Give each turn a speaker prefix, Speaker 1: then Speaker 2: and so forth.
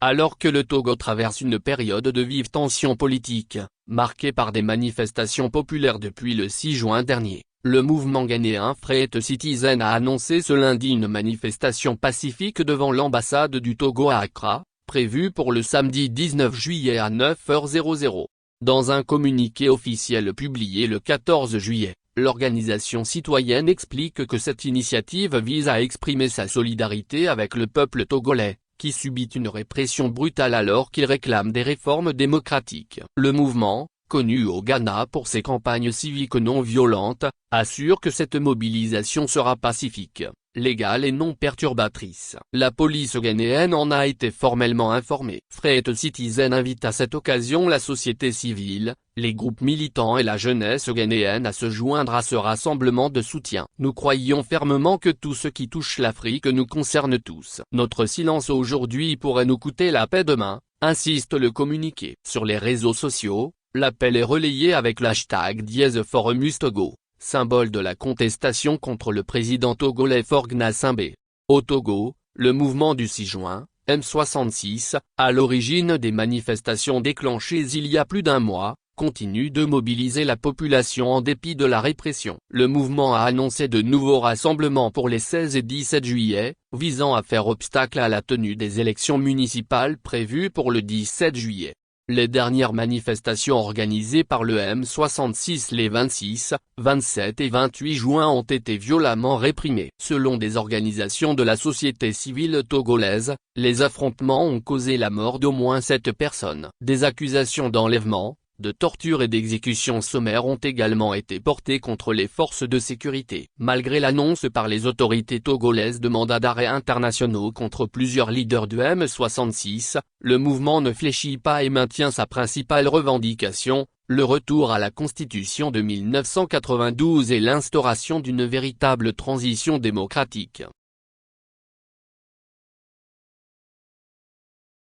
Speaker 1: Alors que le Togo traverse une période de vive tension politique, marquée par des manifestations populaires depuis le 6 juin dernier, le mouvement ghanéen Free Citizen a annoncé ce lundi une manifestation pacifique devant l'ambassade du Togo à Accra, prévue pour le samedi 19 juillet à 9h00. Dans un communiqué officiel publié le 14 juillet, l'organisation citoyenne explique que cette initiative vise à exprimer sa solidarité avec le peuple togolais, qui subit une répression brutale alors qu'il réclame des réformes démocratiques. Le mouvement, connu au Ghana pour ses campagnes civiques non violentes, assure que cette mobilisation sera pacifique, légale et non perturbatrice. La police ghanéenne en a été formellement informée. Free Citizen invite à cette occasion la société civile, les groupes militants et la jeunesse ghanéenne à se joindre à ce rassemblement de soutien. Nous croyons fermement que tout ce qui touche l'Afrique nous concerne tous. Notre silence aujourd'hui pourrait nous coûter la paix demain, insiste le communiqué. Sur les réseaux sociaux, l'appel est relayé avec l'hashtag #ForumUsTogo, symbole de la contestation contre le président togolais Faure Gnassingbé. Au Togo, le mouvement du 6 juin, M66, à l'origine des manifestations déclenchées il y a plus d'un mois, continue de mobiliser la population en dépit de la répression. Le mouvement a annoncé de nouveaux rassemblements pour les 16 et 17 juillet, visant à faire obstacle à la tenue des élections municipales prévues pour le 17 juillet. Les dernières manifestations organisées par le M66 les 26, 27 et 28 juin ont été violemment réprimées. Selon des organisations de la société civile togolaise, les affrontements ont causé la mort d'au moins 7 personnes. Des accusations d'enlèvement, de torture et d'exécution sommaire ont également été portées contre les forces de sécurité. Malgré l'annonce par les autorités togolaises de mandats d'arrêt internationaux contre plusieurs leaders du M66, le mouvement ne fléchit pas et maintient sa principale revendication, le retour à la Constitution de 1992 et l'instauration d'une véritable transition démocratique.